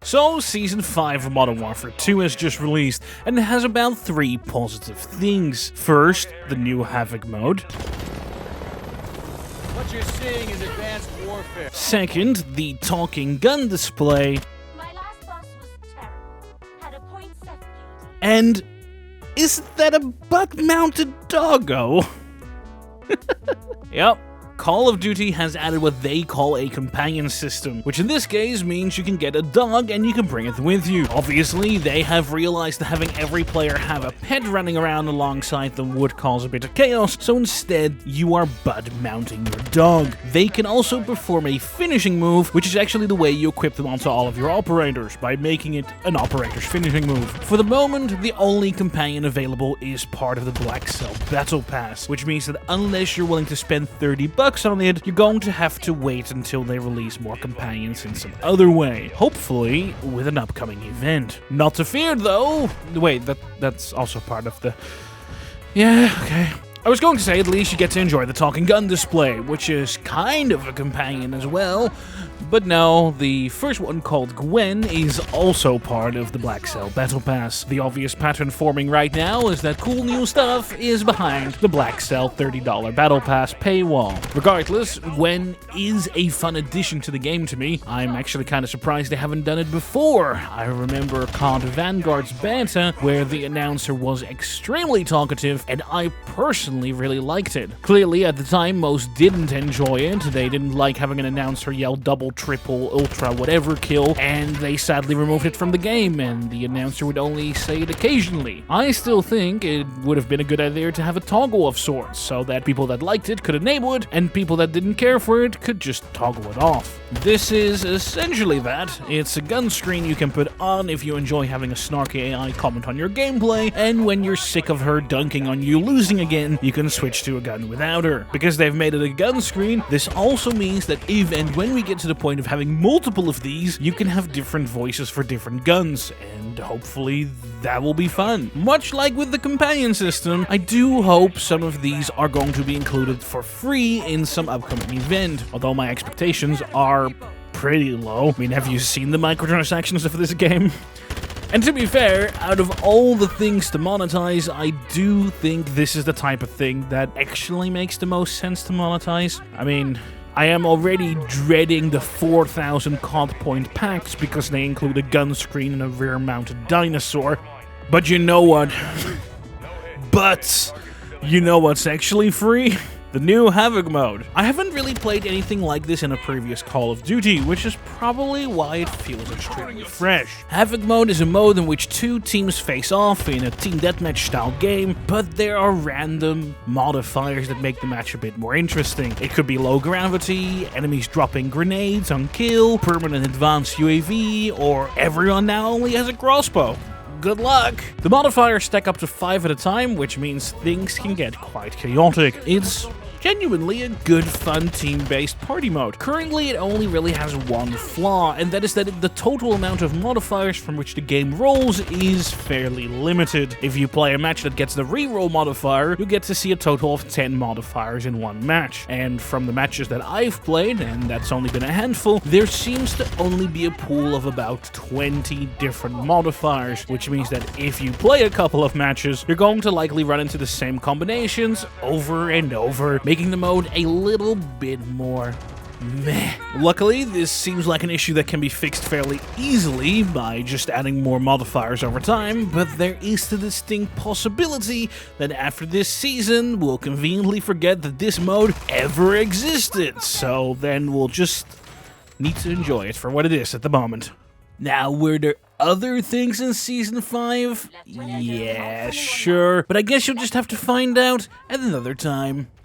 So, Season 5 of Modern Warfare 2 has just released, and it has about 3 positive things. First, the new Havoc mode. What you're seeing is advanced warfare. Second, the talking gun display. My last boss was terrible. Had a .7 KD. And is that a butt-mounted doggo? Yep. Call of Duty has added what they call a companion system, which in this case means you can get a dog and you can bring it with you. Obviously, they have realized that having every player have a pet running around alongside them would cause a bit of chaos, so instead, you are mounting your dog. They can also perform a finishing move, which is actually the way you equip them onto all of your operators, by making it an operator's finishing move. For the moment, the only companion available is part of the Black Cell Battlepass, which means that unless you're willing to spend $30 on it, you're going to have to wait until they release more companions in some other way. Hopefully, with an upcoming event. Not to fear, though. Wait, that's also part of the... Yeah, okay. I was going to say at least you get to enjoy the talking gun display, which is kind of a companion as well. But no, the first one, called Gwen, is also part of the Black Cell Battle Pass. The obvious pattern forming right now is that cool new stuff is behind the Black Cell $30 Battle Pass paywall. Regardless, Gwen is a fun addition to the game to me. I'm actually kind of surprised they haven't done it before. I remember COD Vanguard's beta, where the announcer was extremely talkative, and I personally really liked it. Clearly, at the time, most didn't enjoy it. They didn't like having an announcer yell double, triple, ultra, whatever kill, and they sadly removed it from the game, and the announcer would only say it occasionally. I still think it would have been a good idea to have a toggle of sorts, so that people that liked it could enable it, and people that didn't care for it could just toggle it off. This is essentially that. It's a gun screen you can put on if you enjoy having a snarky AI comment on your gameplay, and when you're sick of her dunking on you losing again, you can switch to a gun without her. Because they've made it a gun screen, this also means that if and when we get to the point of having multiple of these, you can have different voices for different guns, and hopefully that will be fun. Much like with the companion system, I do hope some of these are going to be included for free in some upcoming event, although my expectations are pretty low. I mean, have you seen the microtransactions of this game? And to be fair, out of all the things to monetize, I do think this is the type of thing that actually makes the most sense to monetize. I mean, I am already dreading the 4,000 COD point packs because they include a gun screen and a rear-mounted dinosaur. But you know what? You know what's actually free? The new Havoc mode. I haven't really played anything like this in a previous Call of Duty, which is probably why it feels extremely fresh. Havoc mode is a mode in which 2 teams face off in a team deathmatch style game, but there are random modifiers that make the match a bit more interesting. It could be low gravity, enemies dropping grenades on kill, permanent advanced UAV, or everyone now only has a crossbow. Good luck! The modifiers stack up to 5 at a time, which means things can get quite chaotic. It's genuinely a good, fun, team-based party mode. Currently, it only really has one flaw, and that is that the total amount of modifiers from which the game rolls is fairly limited. If you play a match that gets the reroll modifier, you get to see a total of 10 modifiers in one match. And from the matches that I've played, and that's only been a handful, there seems to only be a pool of about 20 different modifiers, which means that if you play a couple of matches, you're going to likely run into the same combinations over and over, making the mode a little bit more meh. Luckily, this seems like an issue that can be fixed fairly easily by just adding more modifiers over time, but there is the distinct possibility that after this season, we'll conveniently forget that this mode ever existed, so then we'll just need to enjoy it for what it is at the moment. Now, were there other things in Season 5? Yeah, sure, but I guess you'll just have to find out at another time.